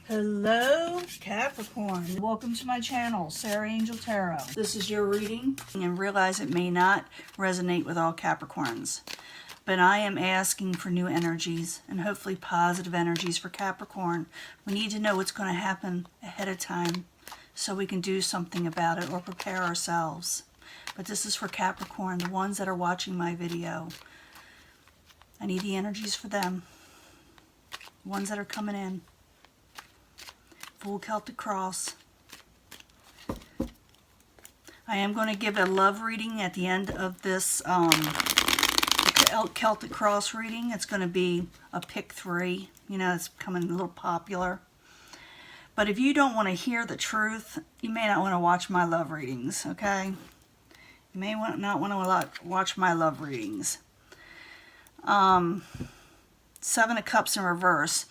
Hello Capricorn, welcome to my channel, Sarah Angel Tarot. This is your reading, and realize it may not resonate with all Capricorns, but I am asking for new energies and hopefully positive energies for Capricorn. We need to know what's going to happen ahead of time so we can do something about it or prepare ourselves. But this is for Capricorn, the ones that are watching my video. I need the energies for them, the ones that are coming in. Full Celtic Cross. I am going to give a love reading at the end of this Celtic Cross reading. It's going to be a pick 3. You know, it's becoming a little popular. But if you don't want to hear the truth, you may not want to watch my love readings, okay? You may not want to watch my love readings. 7 of Cups in reverse.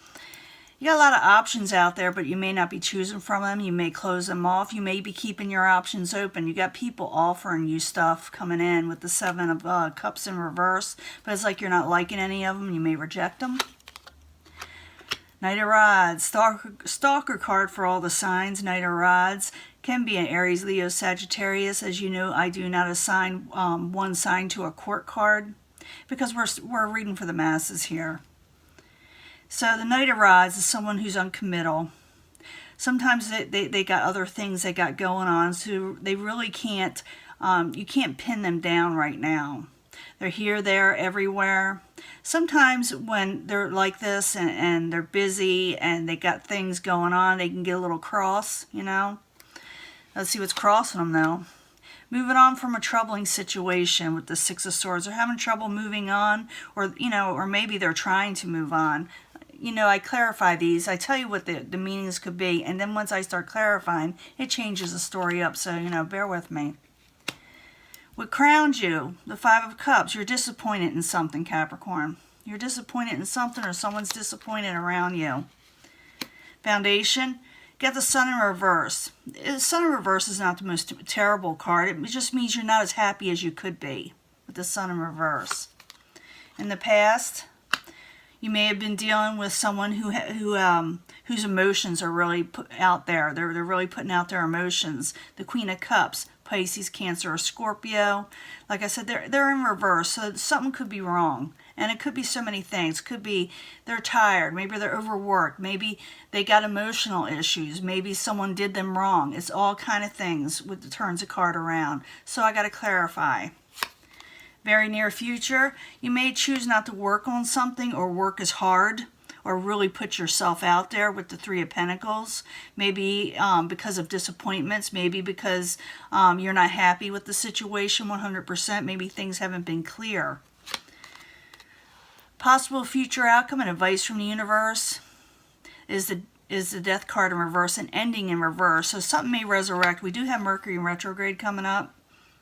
You got a lot of options out there, but you may not be choosing from them. You may close them off. You may be keeping your options open. You got people offering you stuff coming in with the 7 of Cups in reverse, but it's like you're not liking any of them. You may reject them. Knight of Rods, stalker card for all the signs. Knight of Rods can be an Aries, Leo, Sagittarius. As you know, I do not assign one sign to a court card because we're reading for the masses here. So the Knight of Rods is someone who's uncommittal. Sometimes they got other things they got going on, so they really can't, you can't pin them down right now. They're here, there, everywhere. Sometimes when they're like this and they're busy and they got things going on, they can get a little cross, you know. Let's see what's crossing them though. Moving on from a troubling situation with the 6 of Swords. They're having trouble moving on, or, you know, or maybe they're trying to move on. You know, I clarify these. I tell you what the meanings could be, and then once I start clarifying, it changes the story up. So, you know, bear with me. What crowned you? The 5 of Cups. You're disappointed in something, Capricorn. You're disappointed in something, or someone's disappointed around you. Foundation. Get the Sun in reverse. The Sun in reverse is not the most terrible card. It just means you're not as happy as you could be with the Sun in reverse. In the past, you may have been dealing with someone whose emotions are really put out there. They're really putting out their emotions. The Queen of Cups, Pisces, Cancer, or Scorpio. Like I said, they're in reverse, so something could be wrong. And it could be so many things. It could be they're tired. Maybe they're overworked. Maybe they got emotional issues. Maybe someone did them wrong. It's all kind of things with the turns of card around. So I got to clarify. Very near future, you may choose not to work on something or work as hard or really put yourself out there with the 3 of Pentacles. Maybe because of disappointments, maybe because you're not happy with the situation 100%. Maybe things haven't been clear. Possible future outcome and advice from the universe is the Death card in reverse and ending in reverse. So something may resurrect. We do have Mercury in retrograde coming up.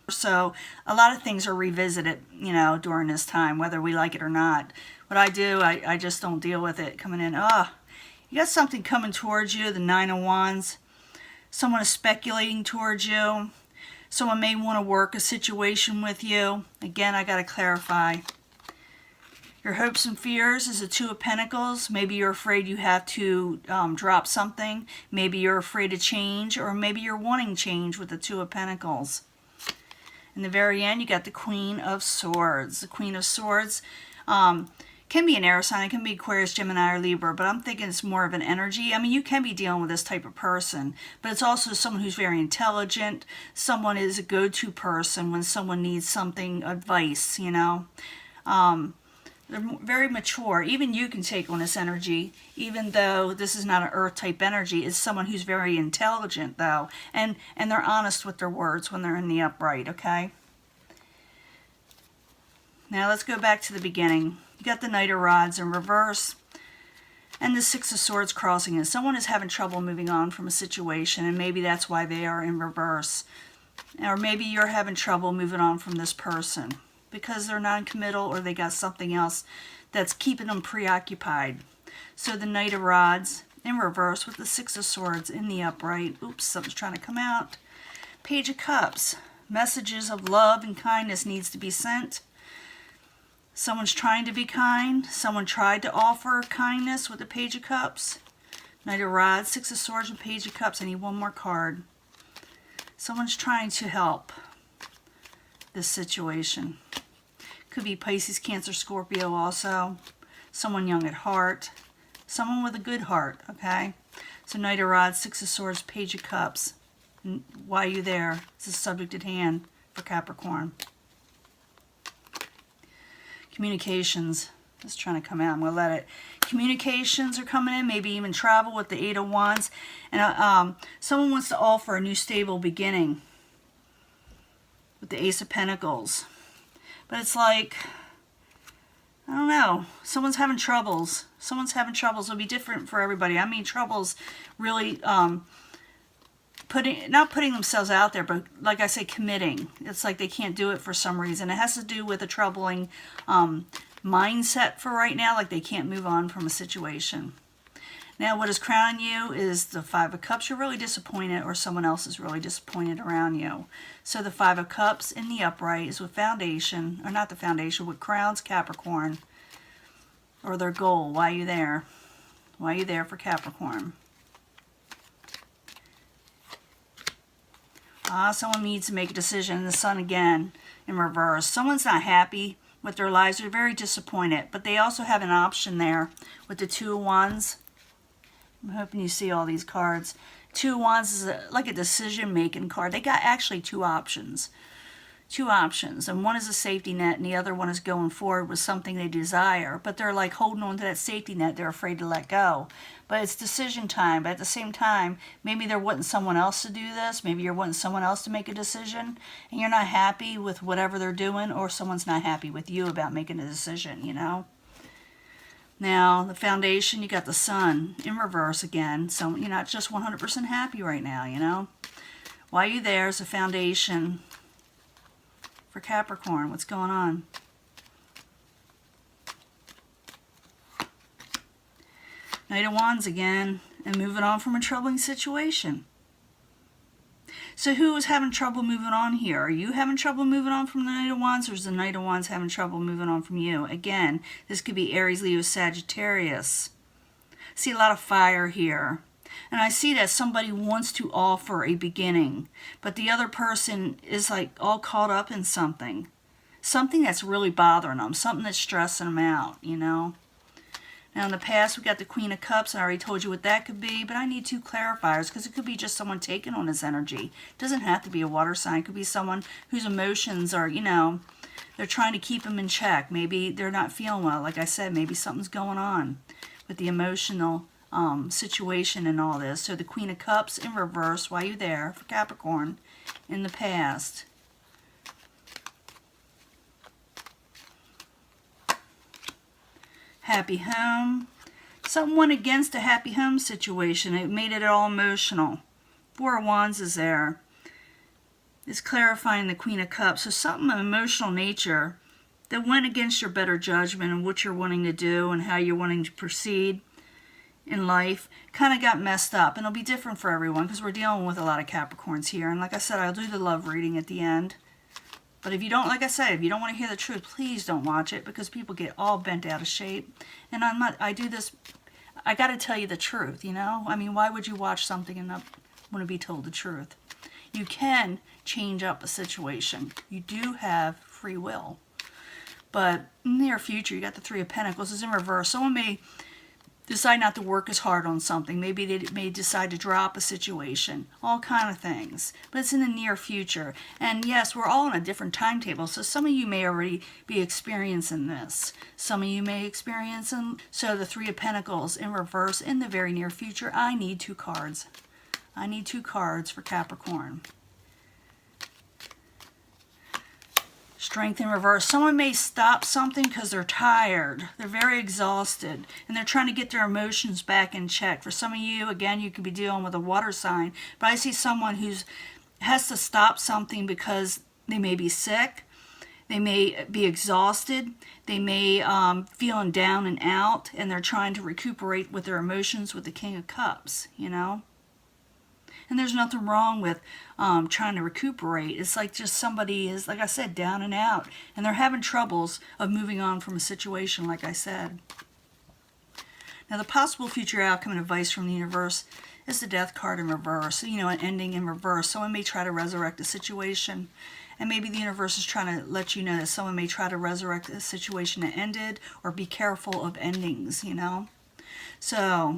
So a lot of things are revisited, you know, during this time, whether we like it or not. What I do, I just don't deal with it coming in. You got something coming towards you, the 9 of Wands. Someone is speculating towards you. Someone may want to work a situation with you. Again, I got to clarify. Your hopes and fears is the 2 of Pentacles. Maybe you're afraid you have to drop something. Maybe you're afraid to change, or maybe you're wanting change with the 2 of Pentacles. In the very end, you got the Queen of Swords. The Queen of Swords can be an air sign. It can be Aquarius, Gemini, or Libra, but I'm thinking it's more of an energy. I mean, you can be dealing with this type of person, but it's also someone who's very intelligent. Someone is a go-to person when someone needs something, advice, you know. They're very mature. Even you can take on this energy, even though this is not an earth type energy. It's someone who's very intelligent, though, and they're honest with their words when they're in the upright, okay? Now let's go back to the beginning. You got the Knight of Rods in reverse and the 6 of Swords crossing it. Someone is having trouble moving on from a situation, and maybe that's why they are in reverse. Or maybe you're having trouble moving on from this person because they're non-committal, or they got something else that's keeping them preoccupied. So the Knight of Rods in reverse with the 6 of Swords in the upright. Oops, something's trying to come out. Page of Cups. Messages of love and kindness needs to be sent. Someone's trying to be kind. Someone tried to offer kindness with the Page of Cups. Knight of Rods, Six of Swords, and Page of Cups. I need one more card. Someone's trying to help this situation. Could be Pisces, Cancer, Scorpio also. Someone young at heart. Someone with a good heart, okay? So Knight of Rods, Six of Swords, Page of Cups. Why are you there? It's a subject at hand for Capricorn. Communications. It's trying to come out. I'm going to let it. Communications are coming in. Maybe even travel with the Eight of Wands. And someone wants to offer a new stable beginning with the Ace of Pentacles. But it's like, I don't know. Someone's having troubles. Someone's having troubles. It'll be different for everybody. I mean, troubles really not putting themselves out there, but like I say, committing. It's like they can't do it for some reason. It has to do with a troubling mindset for right now, like they can't move on from a situation. Now what is crowning you is the Five of Cups. You're really disappointed, or someone else is really disappointed around you. So the Five of Cups in the upright is with foundation, or not the foundation, what crowns Capricorn, or their goal. Why are you there? Why are you there for Capricorn? Someone needs to make a decision. The Sun again in reverse. Someone's not happy with their lives. They're very disappointed, but they also have an option there with the Two of Wands. I'm hoping you see all these cards. Two of Wands is like a decision-making card. They got actually two options. Two options. And one is a safety net, and the other one is going forward with something they desire. But they're like holding on to that safety net. They're afraid to let go. But it's decision time. But at the same time, maybe they're wanting someone else to do this. Maybe you're wanting someone else to make a decision. And you're not happy with whatever they're doing. Or someone's not happy with you about making a decision, you know. Now, the foundation, you got the Sun in reverse again. So you're not just 100% happy right now, you know. Why are you there is a foundation for Capricorn. What's going on? Knight of Wands again, and moving on from a troubling situation. So who is having trouble moving on here? Are you having trouble moving on from the Knight of Wands, or is the Knight of Wands having trouble moving on from you? Again, this could be Aries, Leo, Sagittarius. See a lot of fire here. And I see that somebody wants to offer a beginning, but the other person is like all caught up in something. Something that's really bothering them, something that's stressing them out, you know. Now in the past we got the Queen of Cups. I already told you what that could be, but I need two clarifiers because it could be just someone taking on his energy. It doesn't have to be a water sign. It could be someone whose emotions are, you know, they're trying to keep them in check. Maybe they're not feeling well. Like I said, maybe something's going on with the emotional situation and all this. So the Queen of Cups in reverse, why are you there for Capricorn in the past? Happy home. Something went against a happy home situation. It made it all emotional. Four of Wands is there. It's clarifying the Queen of Cups. So something of emotional nature that went against your better judgment and what you're wanting to do and how you're wanting to proceed in life kind of got messed up. And it'll be different for everyone because we're dealing with a lot of Capricorns here. And like I said, I'll do the love reading at the end. But if you don't, like I said, if you don't want to hear the truth, please don't watch it because people get all bent out of shape. And I do this, I got to tell you the truth, you know? I mean, why would you watch something and not want to be told the truth? You can change up a situation. You do have free will. But in the near future, you got the Three of Pentacles. It's in reverse. Someone may decide not to work as hard on something. Maybe they may decide to drop a situation. All kind of things. But it's in the near future. And yes, we're all on a different timetable. So some of you may already be experiencing this. Some of you may experience them. So the Three of Pentacles in reverse in the very near future. I need two cards. I need two cards for Capricorn. Strength in reverse. Someone may stop something because they're tired. They're very exhausted. And they're trying to get their emotions back in check. For some of you, again, you could be dealing with a water sign. But I see someone who has to stop something because they may be sick. They may be exhausted. They may feeling down and out. And they're trying to recuperate with their emotions with the King of Cups, you know. And there's nothing wrong with trying to recuperate. It's like just somebody is, like I said, down and out. And they're having troubles of moving on from a situation, like I said. Now, the possible future outcome and advice from the universe is the Death card in reverse. You know, an ending in reverse. Someone may try to resurrect a situation, and maybe the universe is trying to let you know that someone may try to resurrect a situation that ended, or be careful of endings, you know. So,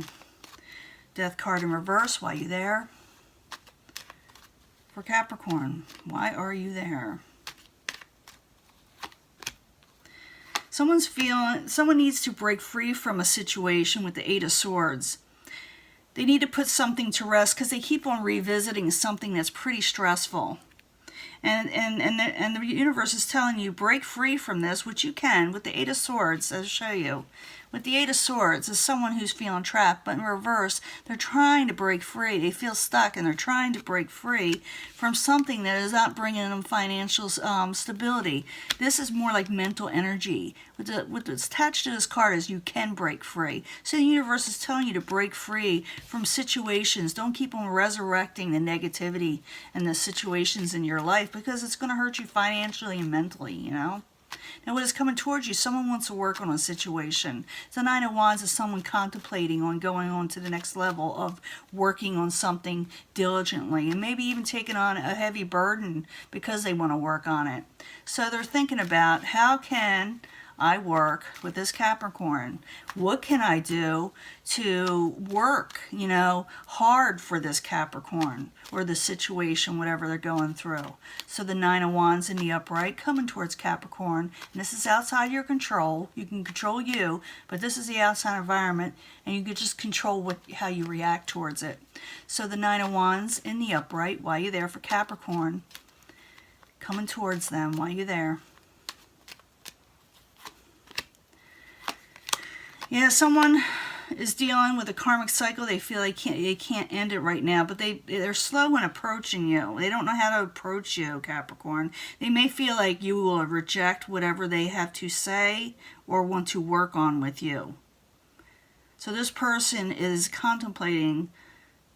Death card in reverse, why are you there? For Capricorn, why are you there? Someone needs to break free from a situation with the Eight of Swords. They need to put something to rest because they keep on revisiting something that's pretty stressful. And the universe is telling you, break free from this, which you can with the Eight of Swords, I'll show you. With the Eight of Swords is someone who's feeling trapped, but in reverse, they're trying to break free. They feel stuck, and they're trying to break free from something that is not bringing them financial stability. This is more like mental energy. What's attached to this card is you can break free. So the universe is telling you to break free from situations. Don't keep on resurrecting the negativity and the situations in your life, because it's going to hurt you financially and mentally, you know. Now, what is coming towards you? Someone wants to work on a situation. The Nine of Wands is someone contemplating on going on to the next level of working on something diligently, and maybe even taking on a heavy burden because they want to work on it. So they're thinking about, how can I work with this Capricorn? What can I do to work, you know, hard for this Capricorn or the situation, whatever they're going through? So the Nine of Wands in the upright coming towards Capricorn, and this is outside your control. You can control you, but this is the outside environment, and you can just control how you react towards it. So the Nine of Wands in the upright, why are you there for Capricorn? Coming towards them, why are you there? Yeah, someone is dealing with a karmic cycle. They feel they can't end it right now, but they're slow in approaching you. They don't know how to approach you, Capricorn. They may feel like you will reject whatever they have to say or want to work on with you. So this person is contemplating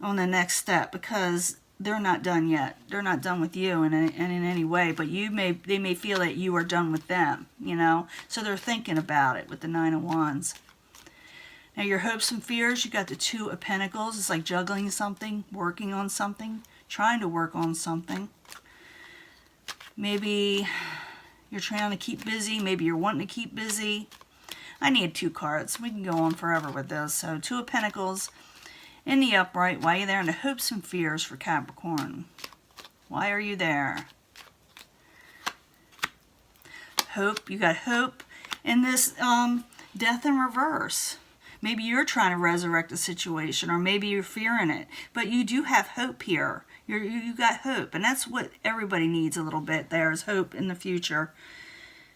on the next step because they're not done yet. They're not done with you in any way, but they may feel that you are done with them, you know. So they're thinking about it with the Nine of Wands. Now, your hopes and fears, you got the Two of Pentacles. It's like juggling something, working on something, trying to work on something. Maybe you're trying to keep busy. Maybe you're wanting to keep busy. I need 2 cards. We can go on forever with this. So, Two of Pentacles in the upright. Why are you there? And the hopes and fears for Capricorn. Why are you there? Hope. You got hope in this death in reverse. Maybe you're trying to resurrect a situation, or maybe you're fearing it. But you do have hope here. You got hope, and that's what everybody needs a little bit. There's hope in the future.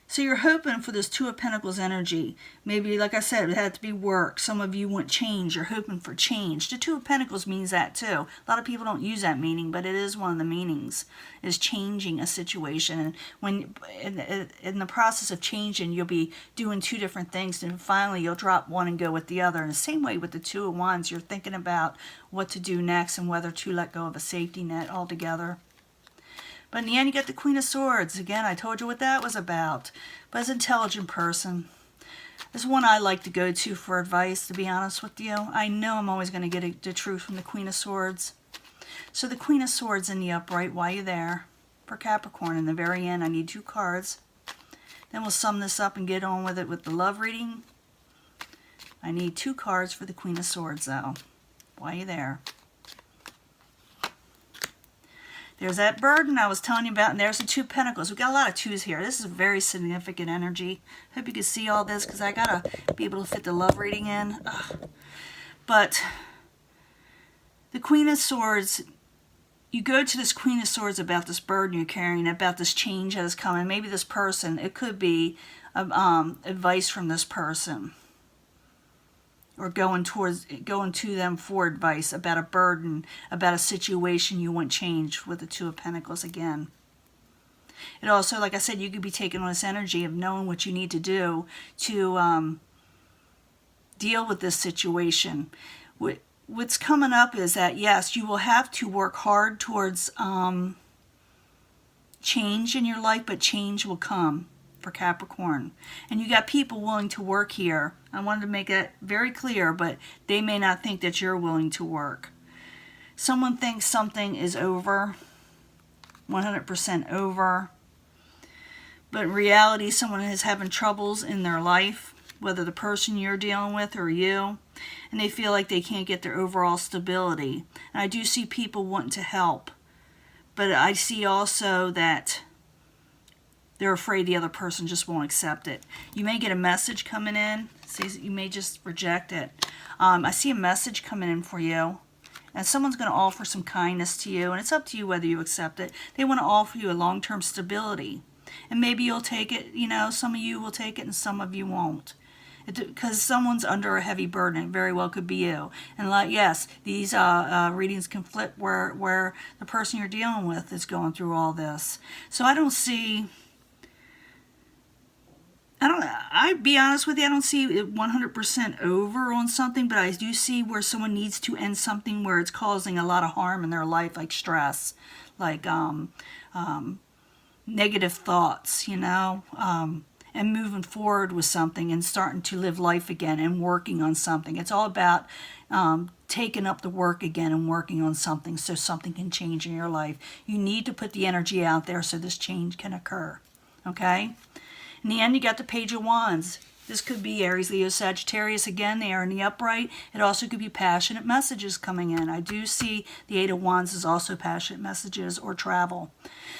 So you're hoping for this Two of Pentacles energy. Maybe, like I said, it had to be work. Some of you want change. You're hoping for change. The Two of Pentacles means that too. A lot of people don't use that meaning, but it is one of the meanings, is changing a situation. And when in the process of changing, you'll be doing 2 different things, and finally you'll drop one and go with the other. In the same way with the Two of Wands, you're thinking about what to do next and whether to let go of a safety net altogether. But in the end, you get the Queen of Swords. Again, I told you what that was about. But as an intelligent person, this is one I like to go to for advice, to be honest with you. I know I'm always going to get the truth from the Queen of Swords. So the Queen of Swords in the upright, why are you there? For Capricorn, in the very end, I need 2 cards. Then we'll sum this up and get on with it with the love reading. I need 2 cards for the Queen of Swords, though. Why are you there? There's that burden I was telling you about, and there's the Two of Pentacles. We've got a lot of 2s here. This is a very significant energy. Hope you can see all this, because I got to be able to fit the love reading in. But the Queen of Swords, you go to this Queen of Swords about this burden you're carrying, about this change that is coming. Maybe this person, it could be advice from this person, or going to them for advice about a burden, about a situation you want changed with the Two of Pentacles again. It also, like I said, you could be taking on this energy of knowing what you need to do to deal with this situation. What's coming up is that, yes, you will have to work hard towards change in your life, but change will come for Capricorn. And you got people willing to work here I wanted to make it very clear, but they may not think that you're willing to work. Someone thinks something is over, 100% over. But in reality, someone is having troubles in their life, whether the person you're dealing with or you, and they feel like they can't get their overall stability. And I do see people wanting to help, but I see also that they're afraid the other person just won't accept it. You may get a message coming in. You may just reject it. I see a message coming in for you, and someone's going to offer some kindness to you, and it's up to you whether you accept it. They want to offer you a long-term stability, and maybe you'll take it. You know, some of you will take it and some of you won't, because someone's under a heavy burden. It very well could be you. And like, yes, these readings can flip where the person you're dealing with is going through all this. So I don't see... I'd be honest with you, I don't see it 100% over on something, but I do see where someone needs to end something where it's causing a lot of harm in their life, like stress, like negative thoughts, you know, and moving forward with something and starting to live life again and working on something. It's all about taking up the work again and working on something so something can change in your life. You need to put the energy out there so this change can occur, okay? In the end, you got the Page of Wands. This could be Aries, Leo, Sagittarius. Again, they are in the upright. It also could be passionate messages coming in. I do see the Eight of Wands is also passionate messages or travel.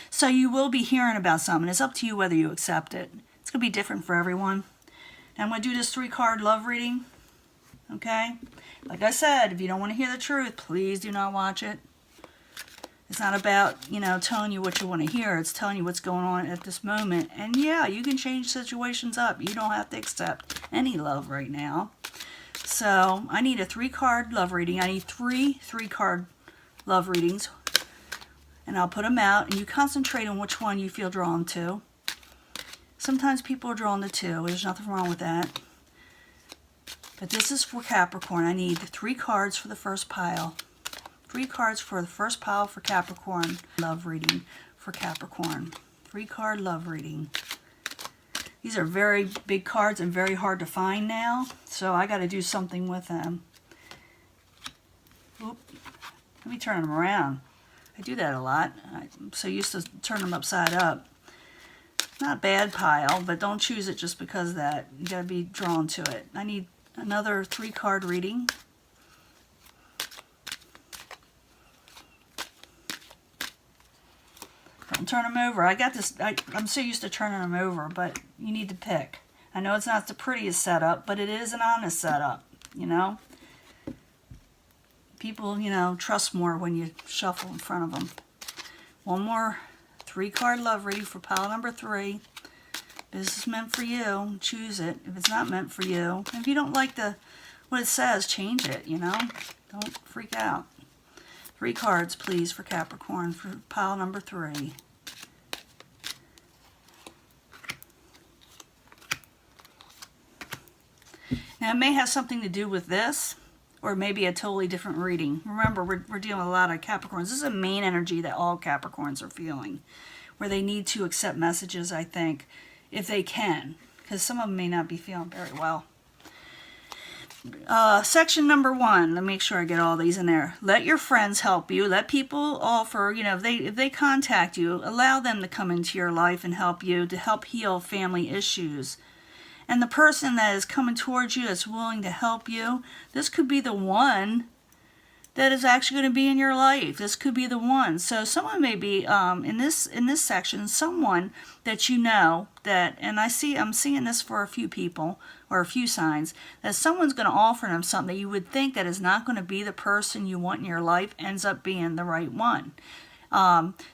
So you will be hearing about something. It's up to you whether you accept it. It's going to be different for everyone. Now I'm going to do this 3-card love reading. Okay? Like I said, if you don't want to hear the truth, please do not watch it. It's not about, you know, telling you what you want to hear. It's telling you what's going on at this moment. And yeah, you can change situations up. You don't have to accept any love right now. So I need a 3-card love reading. I need 3-card love readings. And I'll put them out. And you concentrate on which one you feel drawn to. Sometimes people are drawn to 2. There's nothing wrong with that. But this is for Capricorn. I need 3 cards for the first pile. 3 cards for the first pile for Capricorn. Love reading for Capricorn. 3-card love reading. These are very big cards and very hard to find now, so I got to do something with them. Oop. Let me turn them around. I do that a lot. I'm so used to turn them upside up. Not a bad pile, but don't choose it just because of that. You got to be drawn to it. I need another 3-card reading. Don't turn them over. I got this. I'm so used to turning them over, but you need to pick. I know it's not the prettiest setup, but it is an honest setup, you know. People, you know, trust more when you shuffle in front of them. One more 3-card love reading for pile number 3. This is meant for you. Choose it. If it's not meant for you, if you don't like what it says, change it, you know. Don't freak out. 3 cards, please, for Capricorn for pile number 3. Now, it may have something to do with this, or maybe a totally different reading. Remember, we're dealing with a lot of Capricorns. This is a main energy that all Capricorns are feeling, where they need to accept messages, I think, if they can, because some of them may not be feeling very well. Section number 1, let me make sure I get all these in there. Let your friends help you. Let people offer, you know, if they contact you, allow them to come into your life and help you, to help heal family issues. And the person that is coming towards you that's willing to help you, this could be the one that is actually going to be in your life. This could be the one. So someone may be in this section, someone that you know that, and I'm seeing this for a few people or a few signs, that someone's going to offer them something that you would think that is not going to be the person you want in your life ends up being the right one.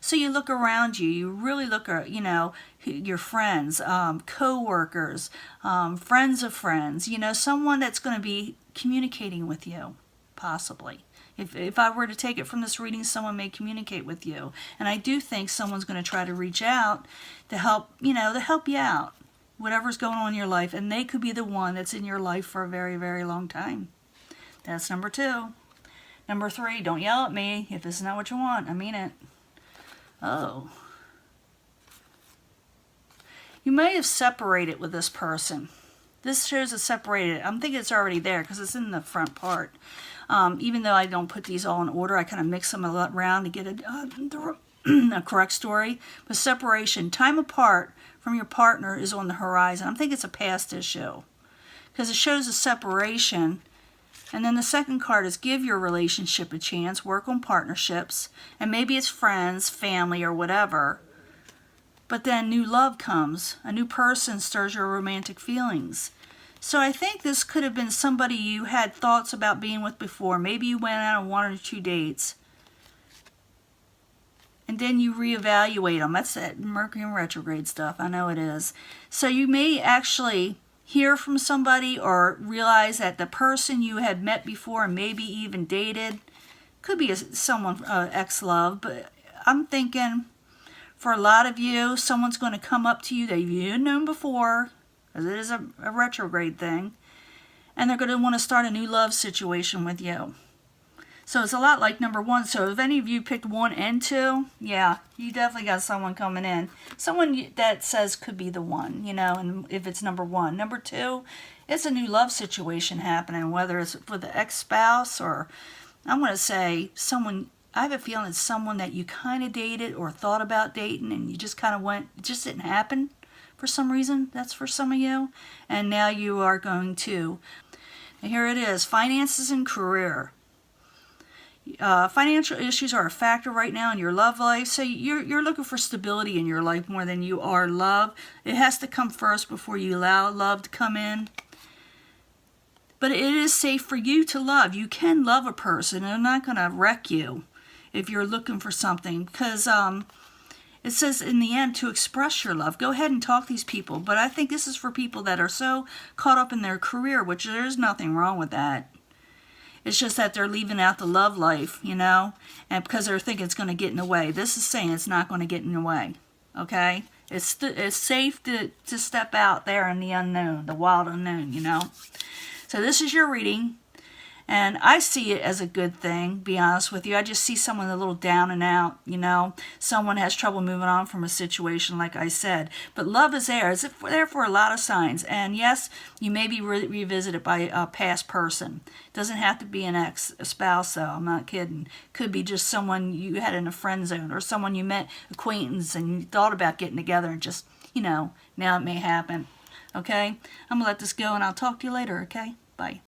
So you look around you, you really look at, you know, your friends, co-workers, friends of friends, you know, someone that's going to be communicating with you, possibly. If I were to take it from this reading, someone may communicate with you. And I do think someone's going to try to reach out to help, you know, to help you out, whatever's going on in your life. And they could be the one that's in your life for a very, very long time. That's number 2. Number 3, don't yell at me if this is not what you want. I mean it. Oh. You may have separated with this person. This shows a separated. I'm thinking it's already there because it's in the front part. Even though I don't put these all in order, I kind of mix them around to get a correct story. But separation, time apart from your partner is on the horizon. I'm thinking it's a past issue because it shows a separation. And then the second card is give your relationship a chance, work on partnerships, and maybe it's friends, family, or whatever. But then new love comes. A new person stirs your romantic feelings. So I think this could have been somebody you had thoughts about being with before. Maybe you went out on 1 or 2 dates. And then you reevaluate them. That's that Mercury in retrograde stuff. I know it is. So you may actually hear from somebody or realize that the person you had met before and maybe even dated could be someone ex-love. But I'm thinking for a lot of you, someone's going to come up to you that you've known before, because it is a retrograde thing, and they're going to want to start a new love situation with you. So it's a lot like number 1. So if any of you picked 1 and 2, yeah, you definitely got someone coming in. Someone that says could be the one, you know, and if it's number 1. Number 2, it's a new love situation happening, whether it's with an ex-spouse or, I'm going to say, someone, I have a feeling it's someone that you kind of dated or thought about dating and you just kind of went, it just didn't happen for some reason. That's for some of you. And now you are going to. And here it is, finances and career. Financial issues are a factor right now in your love life. So you're looking for stability in your life more than you are love. It has to come first before you allow love to come in. But it is safe for you to love. You can love a person and they're not going to wreck you if you're looking for something. Because it says in the end to express your love. Go ahead and talk to these people. But I think this is for people that are so caught up in their career, which there's nothing wrong with that. It's just that they're leaving out the love life, you know, and because they're thinking it's going to get in the way. This is saying it's not going to get in the way, okay? It's safe to step out there in the unknown, the wild unknown, you know. So this is your reading, and I see it as a good thing, be honest with you. I just see someone a little down and out, you know. Someone has trouble moving on from a situation, like I said. But love is there. It's there for a lot of signs. And yes, you may be revisited by a past person. It doesn't have to be an ex-spouse, though. I'm not kidding. Could be just someone you had in a friend zone or someone you met, acquaintance, and you thought about getting together and just, you know, now it may happen. Okay? I'm going to let this go, and I'll talk to you later, okay? Bye.